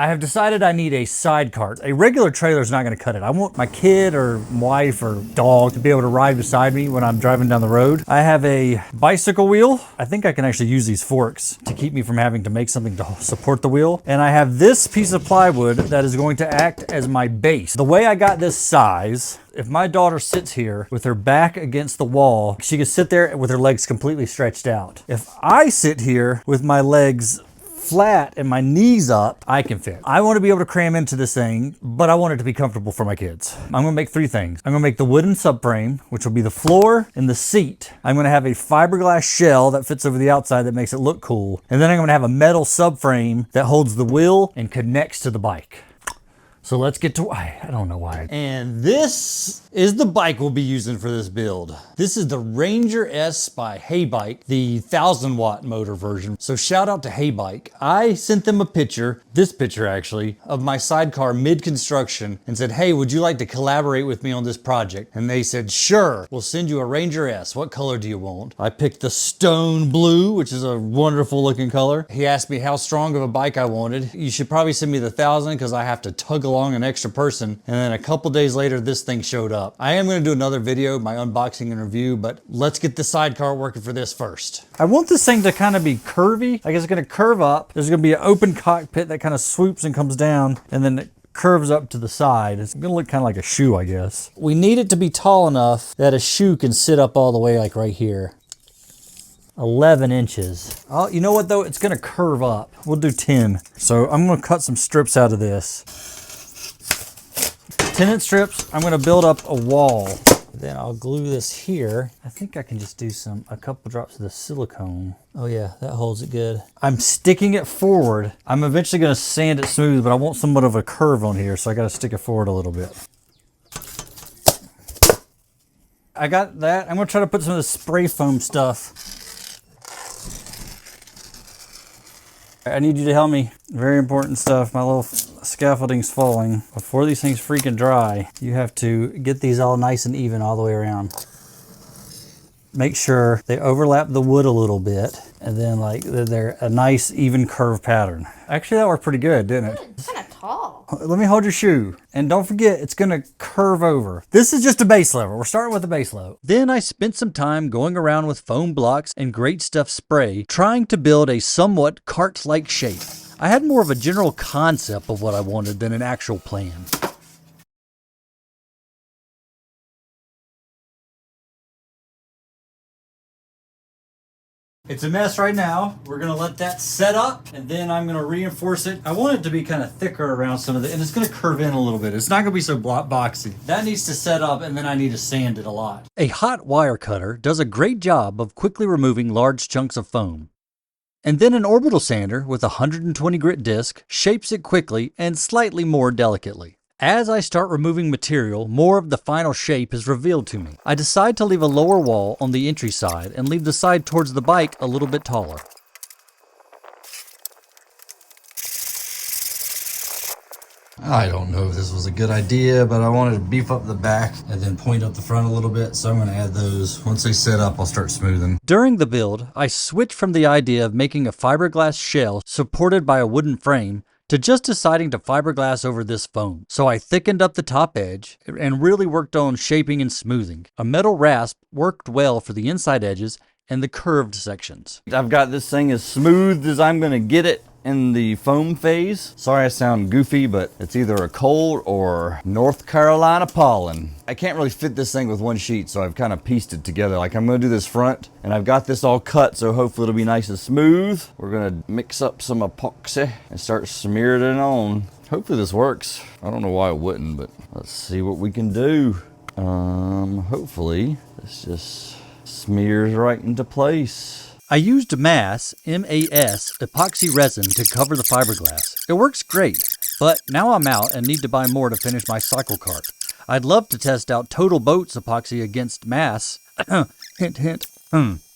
I have decided I need a sidecar. A regular trailer is not going to cut it. I want my kid or wife or dog to be able to ride beside me when I'm driving down the road. I have a bicycle wheel. I think I can actually use these forks to keep me from having to make something to support the wheel. And I have this piece of plywood that is going to act as my base. The way I got this size, if my daughter sits here with her back against the wall, she can sit there with her legs completely stretched out. If I sit here with my legs flat and my knees up, I can fit. I want to be able to cram into this thing, but I want it to be comfortable for my kids. I'm gonna make three things. I'm gonna make the wooden subframe, which will be the floor and the seat. I'm gonna have a fiberglass shell that fits over the outside that makes it look cool. And then I'm gonna have a metal subframe that holds the wheel and connects to the bike. So let's get to, I don't know why. And this is the bike we'll be using for this build. This is the Ranger S by Heybike, the 1000-watt motor version. So shout out to Heybike. I sent them a picture, this picture actually, of my sidecar mid-construction and said, hey, would you like to collaborate with me on this project? And they said, sure, we'll send you a Ranger S. What color do you want? I picked the stone blue, which is a wonderful looking color. He asked me how strong of a bike I wanted. You should probably send me the 1000 because I have to tug along an extra person. And then a couple days later, this thing showed up. I am going to do another video, my unboxing and review, but let's get the sidecar working for this first. I want this thing to kind of be curvy. Like it's going to curve up. There's going to be an open cockpit that kind of swoops and comes down, and then it curves up to the side. It's going to look kind of like a shoe, I guess. We need it to be tall enough that a shoe can sit up all the way like right here. 11 inches. Oh, you know what though? It's going to curve up. We'll do 10. So I'm going to cut some strips out of this. 10-inch strips. I'm going to build up a wall. Then I'll glue this here. I think I can just do a couple drops of the silicone. Oh yeah, that holds it good. I'm sticking it forward. I'm eventually going to sand it smooth, but I want somewhat of a curve on here, so I got to stick it forward a little bit. I got that. I'm going to try to put some of the spray foam stuff. I need you to help me. Very important stuff. My little scaffolding's falling. Before these things freaking dry, you have to get these all nice and even all the way around. Make sure they overlap the wood a little bit, and then like they're a nice even curve pattern. Actually, that worked pretty good, didn't it? It's kind of tall. Let me hold your shoe. And don't forget, it's gonna curve over. This is just a base level. We're starting with the base load. Then I spent some time going around with foam blocks and Great Stuff spray, trying to build a somewhat cart-like shape. I had more of a general concept of what I wanted than an actual plan. It's a mess right now. We're gonna let that set up, and then I'm gonna reinforce it. I want it to be kind of thicker around some of the, and it's gonna curve in a little bit. It's not gonna be so boxy. That needs to set up, and then I need to sand it a lot. A hot wire cutter does a great job of quickly removing large chunks of foam. And then an orbital sander with a 120 grit disc shapes it quickly and slightly more delicately. As I start removing material, more of the final shape is revealed to me. I decide to leave a lower wall on the entry side and leave the side towards the bike a little bit taller. I don't know if this was a good idea, but I wanted to beef up the back and then point up the front a little bit, so I'm going to add those. Once they set up, I'll start smoothing. During the build, I switched from the idea of making a fiberglass shell supported by a wooden frame to just deciding to fiberglass over this foam. So I thickened up the top edge and really worked on shaping and smoothing. A metal rasp worked well for the inside edges and the curved sections. I've got this thing as smooth as I'm going to get it in the foam phase. Sorry I sound goofy, but it's either a cold or North Carolina pollen. I can't really fit this thing with one sheet, so I've kind of pieced it together. Like I'm gonna do this front, and I've got this all cut, so hopefully it'll be nice and smooth. We're gonna mix up some epoxy and start smearing it on. Hopefully this works. I don't know why it wouldn't, but let's see what we can do. Hopefully this just smears right into place. I used MAS, M-A-S, epoxy resin to cover the fiberglass. It works great, but now I'm out and need to buy more to finish my cycle cart. I'd love to test out Total Boats epoxy against MAS. Hint, hint.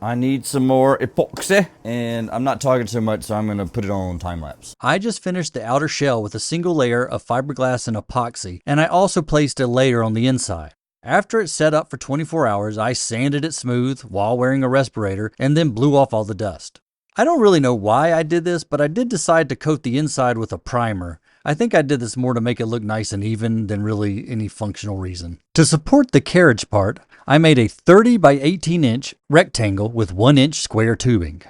I need some more epoxy, and I'm not talking so much, so I'm going to put it on time lapse. I just finished the outer shell with a single layer of fiberglass and epoxy, and I also placed a layer on the inside. After it set up for 24 hours, I sanded it smooth while wearing a respirator and then blew off all the dust. I don't really know why I did this, but I did decide to coat the inside with a primer. I think I did this more to make it look nice and even than really any functional reason. To support the carriage part, I made a 30 by 18 inch rectangle with 1 inch square tubing.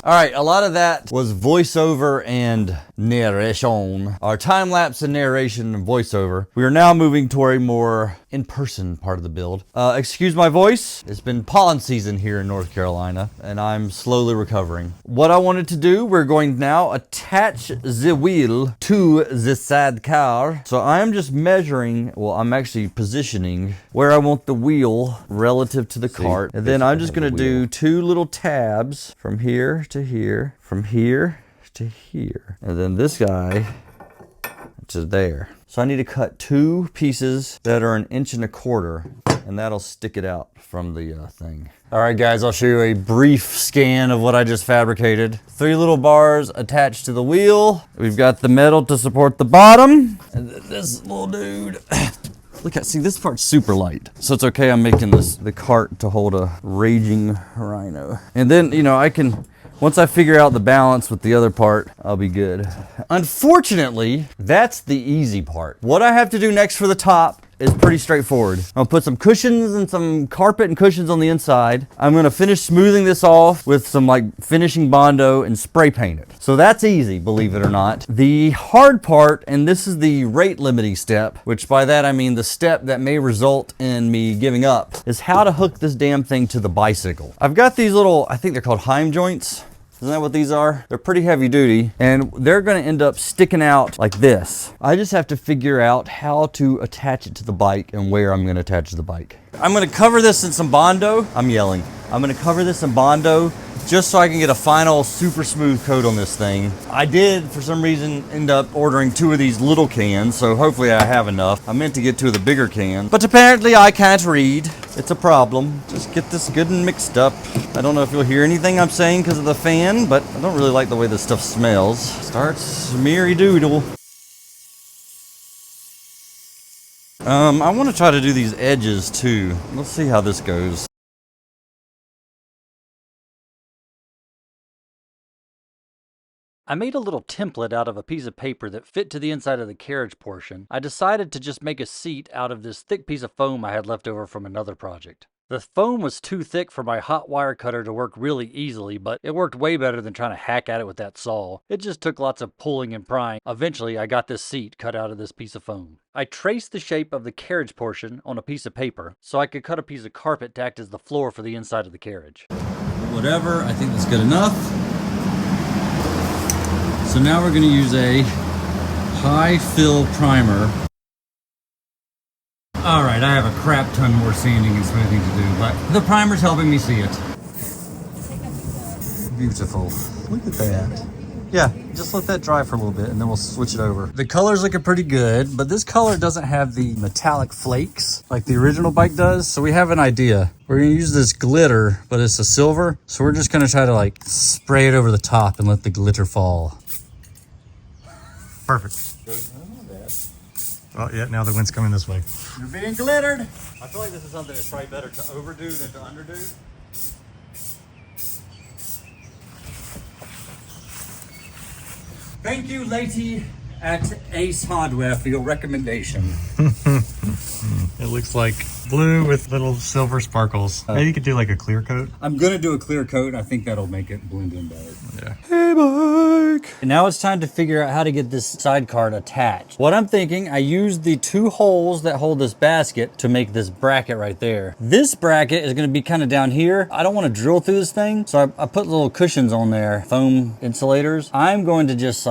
All right, a lot of that was voiceover and narration, or time-lapse and narration and voiceover. We are now moving toward a more in-person part of the build. Excuse my voice. It's been pollen season here in North Carolina, and I'm slowly recovering. What I wanted to do, we're going to now attach the wheel to the sidecar. So I'm just measuring, well, I'm actually positioning where I want the wheel relative to the cart. And then I'm just gonna do 2 little tabs from here to here, from here to here, and then this guy to there. So I need to cut 2 pieces that are 1 1/4 inches, and that'll stick it out from the thing. All right, guys, I'll show you a brief scan of what I just fabricated. 3 little bars attached to the wheel. We've got the metal to support the bottom, and then this little dude. Look at, see, this part's super light, so it's okay. I'm making the cart to hold a raging rhino, and then I can. Once I figure out the balance with the other part, I'll be good. Unfortunately, that's the easy part. What I have to do next for the top is pretty straightforward. I'll put some cushions and some carpet and cushions on the inside. I'm gonna finish smoothing this off with some finishing Bondo and spray paint it. So that's easy, believe it or not. The hard part, and this is the rate limiting step, which by that I mean the step that may result in me giving up, is how to hook this damn thing to the bicycle. I've got these little, I think they're called Heim joints. Isn't that what these are? They're pretty heavy duty, and they're gonna end up sticking out like this. I just have to figure out how to attach it to the bike and where I'm gonna attach the bike. I'm gonna cover this in some Bondo. I'm yelling. I'm gonna cover this in Bondo just so I can get a final super smooth coat on this thing. I did, for some reason, end up ordering 2 of these little cans, so hopefully I have enough. I meant to get 2 of the bigger cans, but apparently I can't read. It's a problem. Just get this good and mixed up. I don't know if you'll hear anything I'm saying because of the fan, but I don't really like the way this stuff smells. Starts smeary doodle. I want to try to do these edges too. Let's see how this goes. I made a little template out of a piece of paper that fit to the inside of the carriage portion. I decided to just make a seat out of this thick piece of foam I had left over from another project. The foam was too thick for my hot wire cutter to work really easily, but it worked way better than trying to hack at it with that saw. It just took lots of pulling and prying. Eventually, I got this seat cut out of this piece of foam. I traced the shape of the carriage portion on a piece of paper so I could cut a piece of carpet to act as the floor for the inside of the carriage. Whatever, I think that's good enough. So now we're going to use a high fill primer. All right, I have a crap ton more sanding and smoothing to do, but the primer's helping me see it. Beautiful. Look at that. Yeah, just let that dry for a little bit and then we'll switch it over. The color's looking pretty good, but this color doesn't have the metallic flakes like the original bike does, so we have an idea. We're gonna use this glitter, but it's a silver, so we're just gonna try to spray it over the top and let the glitter fall. Perfect. Oh yeah, now the wind's coming this way. You're being glittered. I feel like this is something that's probably better to overdo than to underdo. Thank you, lady at Ace Hardware, for your recommendation. It looks like blue with little silver sparkles. Maybe you could do like a clear coat. I'm gonna do a clear coat. I think that'll make it blend in better. Yeah. Hey, bike. And now it's time to figure out how to get this sidecar attached. What I'm thinking, I used the 2 holes that hold this basket to make this bracket right there. This bracket is gonna be kind of down here. I don't want to drill through this thing, so I put little cushions on there, foam insulators. I'm going to just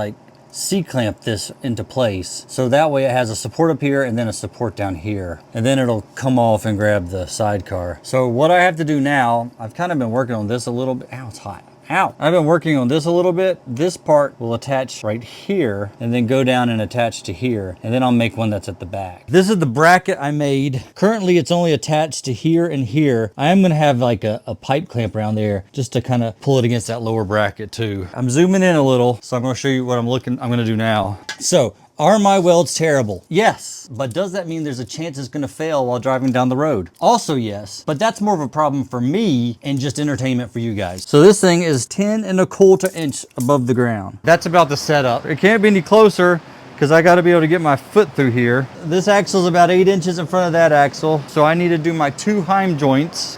C-clamp this into place, so that way it has a support up here and then a support down here, and then it'll come off and grab the sidecar. So what I have to do now, I've kind of been working on this a little bit. Ow, it's hot. Ow! I've been working on this a little bit. This part will attach right here and then go down and attach to here, and then I'll make one that's at the back. This is the bracket I made. Currently it's only attached to here and here. I am gonna have a pipe clamp around there just to kind of pull it against that lower bracket too. I'm zooming in a little, so I'm gonna show you what I'm gonna do now. So Are my welds terrible? Yes, but does that mean there's a chance it's gonna fail while driving down the road? Also yes, but that's more of a problem for me and just entertainment for you guys. So this thing is 10 1/4 inch above the ground. That's about the setup. It can't be any closer because I gotta be able to get my foot through here. This axle's about 8 inches in front of that axle, so I need to do my 2 Heim joints.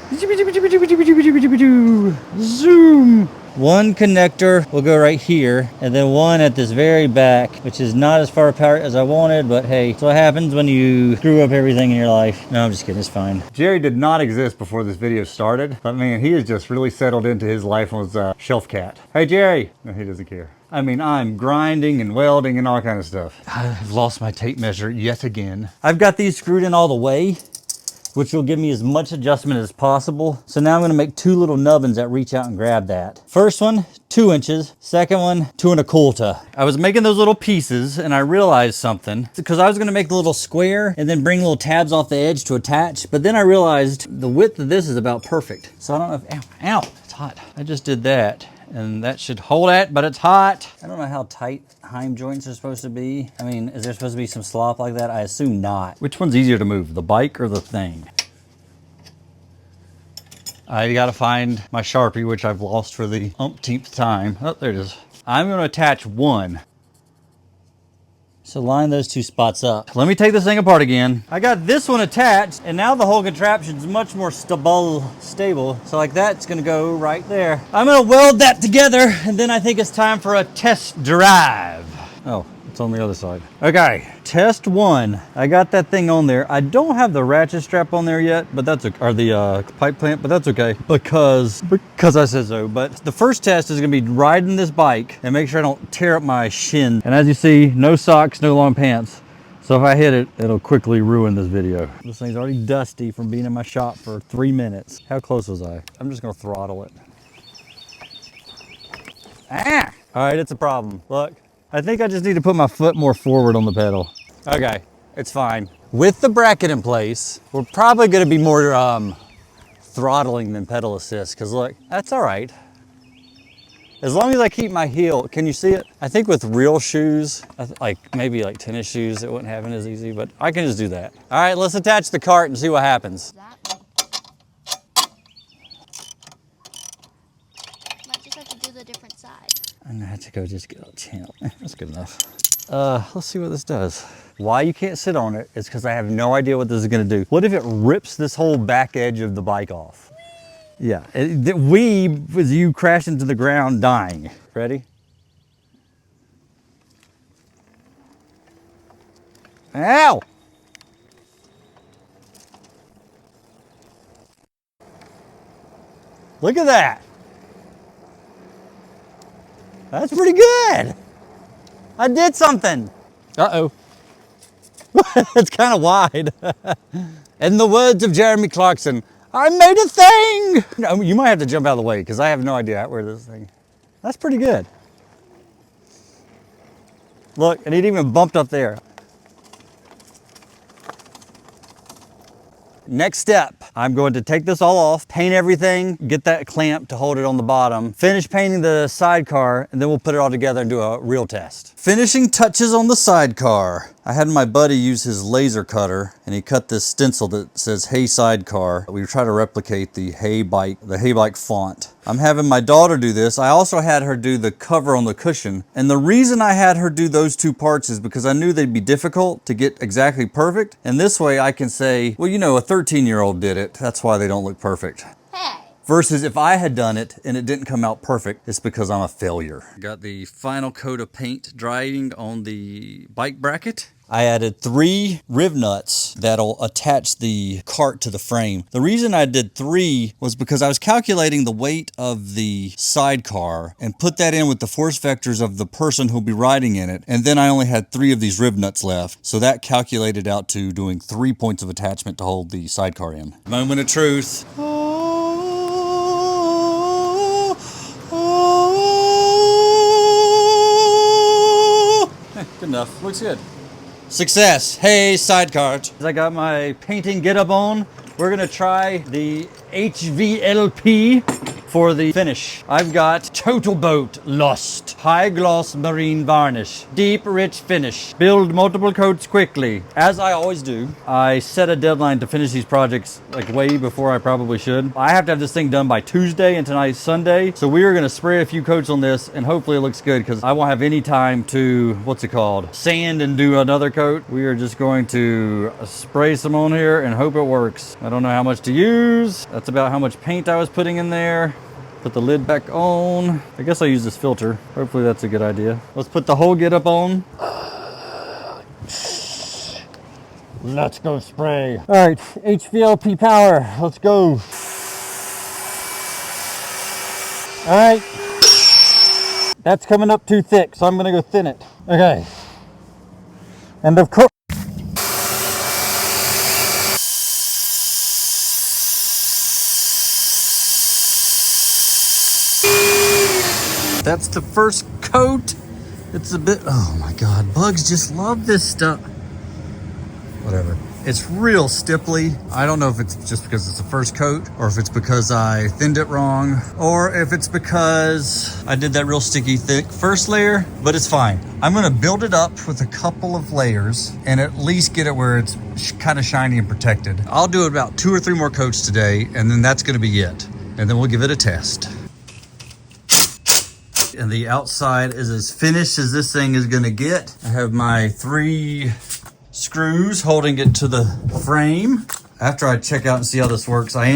Zoom! One connector will go right here, and then one at this very back, which is not as far apart as I wanted, but hey, that's what happens when you screw up everything in your life. No, I'm just kidding, it's fine. Jerry did not exist before this video started, but man, he has just really settled into his life and was a shelf cat. Hey Jerry! No, he doesn't care. I mean, I'm grinding and welding and all kind of stuff. I've lost my tape measure yet again. I've got these screwed in all the way, which will give me as much adjustment as possible. So now I'm gonna make 2 little nubbins that reach out and grab that. First one, 2 inches. Second one, 2 1/4. I was making those little pieces and I realized something, because I was gonna make the little square and then bring little tabs off the edge to attach. But then I realized the width of this is about perfect. So I don't know if, ow, it's hot. I just did that. And that should hold it, but it's hot. I don't know how tight Heim joints are supposed to be. I mean, is there supposed to be some slop like that? I assume not. Which one's easier to move, the bike or the thing? I gotta find my Sharpie, which I've lost for the umpteenth time. Oh, there it is. I'm gonna attach one. So line those 2 spots up. Let me take this thing apart again. I got this one attached, and now the whole contraption's much more stable. So like that's gonna go right there. I'm gonna weld that together, and then I think it's time for a test drive. Oh, it's on the other side. Okay, test 1. I got that thing on there. I don't have the ratchet strap on there yet, but that's okay. Or the pipe clamp, but that's okay because I said so. But the first test is gonna be riding this bike and make sure I don't tear up my shin. And as you see, no socks, no long pants. So if I hit it, it'll quickly ruin this video. This thing's already dusty from being in my shop for 3 minutes. How close was I? I'm just gonna throttle it. Ah! All right, it's a problem. Look. I think I just need to put my foot more forward on the pedal. Okay, it's fine. With the bracket in place, we're probably gonna be more throttling than pedal assist, because look, that's all right. As long as I keep my heel, can you see it? I think with real shoes, like maybe like tennis shoes, it wouldn't happen as easy, but I can just do that. All right, let's attach the cart and see what happens. Might just have to do the different side. I'm gonna have to go just get a channel. That's good enough. Let's see what this does. Why you can't sit on it is because I have no idea what this is gonna do. What if it rips this whole back edge of the bike off? Yeah, we was you crashing to the ground dying. Ready? Ow! Look at that. That's pretty good. I did something. Uh-oh. It's kind of wide. In the words of Jeremy Clarkson, I made a thing. You might have to jump out of the way because I have no idea where this thing. That's pretty good. Look, and it even bumped up there. Next step, I'm going to take this all off, paint everything, get that clamp to hold it on the bottom, finish painting the sidecar, and then we'll put it all together and do a real test. Finishing touches on the sidecar. I had my buddy use his laser cutter and he cut this stencil that says "Hey Sidecar." We try to replicate the Heybike font. I'm having my daughter do this. I also had her do the cover on the cushion. And the reason I had her do those 2 parts is because I knew they'd be difficult to get exactly perfect. And this way I can say, well, you know, a 13-year-old did it. That's why they don't look perfect. Hey. Versus if I had done it and it didn't come out perfect, it's because I'm a failure. Got the final coat of paint drying on the bike bracket. I added 3 riv nuts that'll attach the cart to the frame. The reason I did 3 was because I was calculating the weight of the sidecar and put that in with the force vectors of the person who'll be riding in it. And then I only had 3 of these riv nuts left. So that calculated out to doing 3 points of attachment to hold the sidecar in. Moment of truth. Good enough, looks good. Success, hey sidecar. I got my painting get up on. We're gonna try the HVLP For the finish, I've got Total Boat Lust, high gloss marine varnish, deep rich finish, build multiple coats quickly. As I always do, I set a deadline to finish these projects like way before I probably should. I have to have this thing done by Tuesday and tonight's Sunday. So we are gonna spray a few coats on this and hopefully it looks good because I won't have any time to, what's it called? Sand and do another coat. We are just going to spray some on here and hope it works. I don't know how much to use. That's about how much paint I was putting in there. Put the lid back on. I guess I'll use this filter. Hopefully that's a good idea. Let's put the whole get up on. Let's go spray. All right, HVLP power. Let's go. All right. That's coming up too thick, so I'm gonna go thin it. Okay. And of course, that's the first coat. It's a bit, oh my God, bugs just love this stuff. Whatever. It's real stipply. I don't know if it's just because it's the first coat or if it's because I thinned it wrong or if it's because I did that real sticky thick first layer, but it's fine. I'm gonna build it up with a couple of layers and at least get it where it's kind of shiny and protected. I'll do about 2 or 3 more coats today and then that's gonna be it. And then we'll give it a test. And the outside is as finished as this thing is gonna get. I have my 3 screws holding it to the frame. After I check out and see how this works, I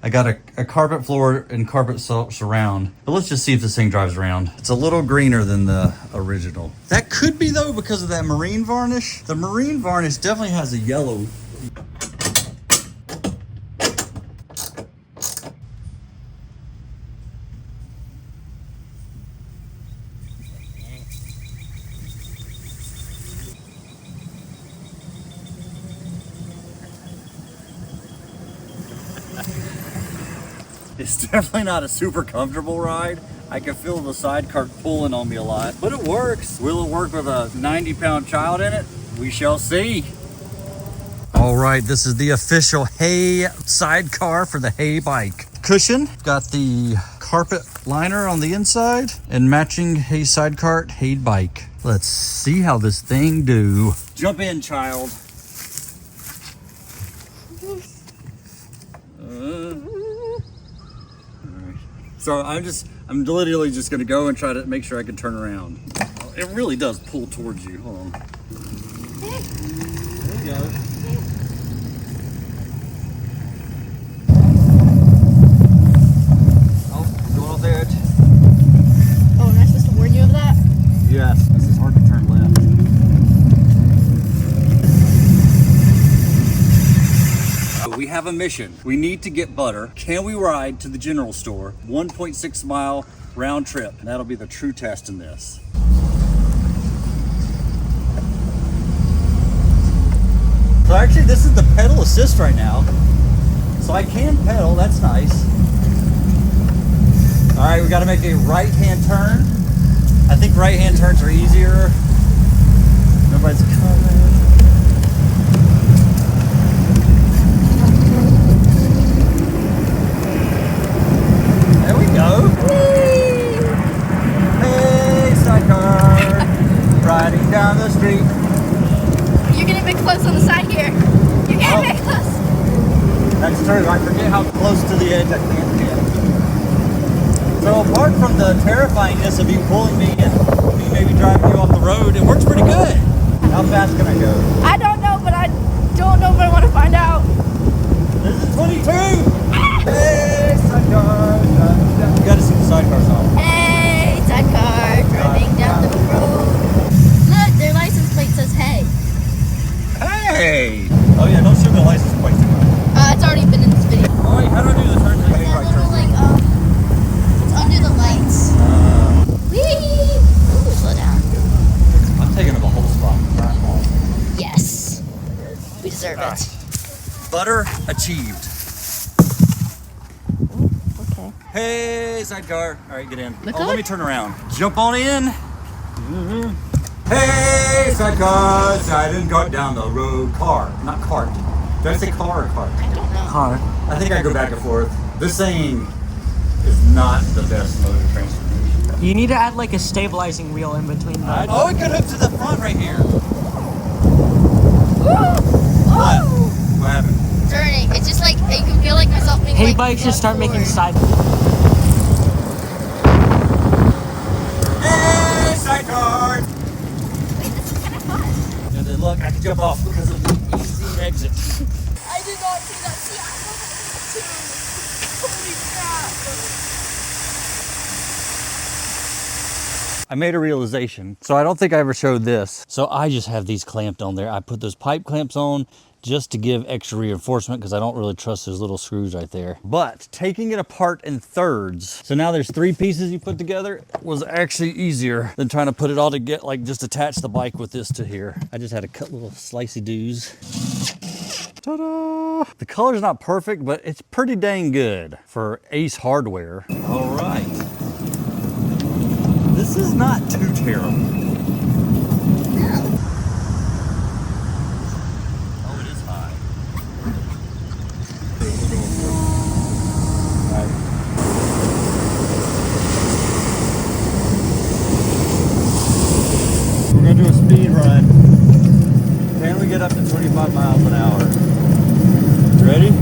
got a carpet floor and carpet surround. But let's just see if this thing drives around. It's a little greener than the original. That could be though because of that marine varnish. The marine varnish definitely has a yellow. It's definitely not a super comfortable ride. I can feel the sidecar pulling on me a lot, but it works. Will it work with a 90-pound child in it? We shall see. All right, this is the official Hay sidecar for the Heybike. Cushion, got the carpet liner on the inside and matching Hay sidecar Heybike. Let's see how this thing do. Jump in, child. So I'm literally just gonna go and try to make sure I can turn around. It really does pull towards you. Hold on. There you go. Oh, going off the edge. Oh, am I supposed to warn you of that? Yes, this is hard to turn left. We have a mission. We need to get butter. Can we ride to the general store? 1.6 mile round trip. And that'll be the true test in this. So actually this is the pedal assist right now. So I can pedal, that's nice. All right, we gotta make a right-hand turn. I think right-hand turns are easier. Nobody's coming. Go. Hey, sidecar, riding down the street. You're getting a bit close on the side here. You're getting a bit close. That's true. I forget how close to the edge I can get. So apart from the terrifyingness of you pulling me and me maybe driving you off the road, it works pretty good. How fast can I go? I don't know, but I want to find out. This is 22. Hey, sidecar. You gotta see the sidecar song. Hey, sidecar, driving down the road. Look, their license plate says hey. Hey! Oh yeah, don't show the license plate too much. It's already been in this video. Oh wait, how do I do the turn? It's that little, like, it's under the lights. Whee! Ooh, slow down. I'm taking up a whole spot. Yes. We deserve it. Butter achieved. Okay. Hey, sidecar. All right, get in. Look Let up. me turn around. Jump on in. Hey, sidecar. Siding cart down the road. Car, not cart. Did I say car or cart? I don't know. Car. I think I go back and forth. This thing is not the best mode of transportation. You need to add like a stabilizing wheel in between them. Oh, it could hook to the front right here. What? What happened? Turning. It's just like you can feel like myself being Hey, like bike should start making side. Hey, sidecar! Wait, this is kind of fun. And then look, I can jump off because of the easy exit. I did not see that. See, I thought that too. Holy crap. I made a realization. So I don't think I ever showed this. So I just have these clamped on there. I put those pipe clamps on just to give extra reinforcement because I don't really trust those little screws right there. But taking it apart in thirds, so now there's 3 pieces you put together, was actually easier than trying to put it all together, like just attach the bike with this to here. I just had to cut little slicey doos. Ta-da! The color's not perfect, but it's pretty dang good for Ace hardware. All right. This is not too terrible. Oh, it is high. We're gonna do a speed run. Can we get up to 25 miles an hour? Ready?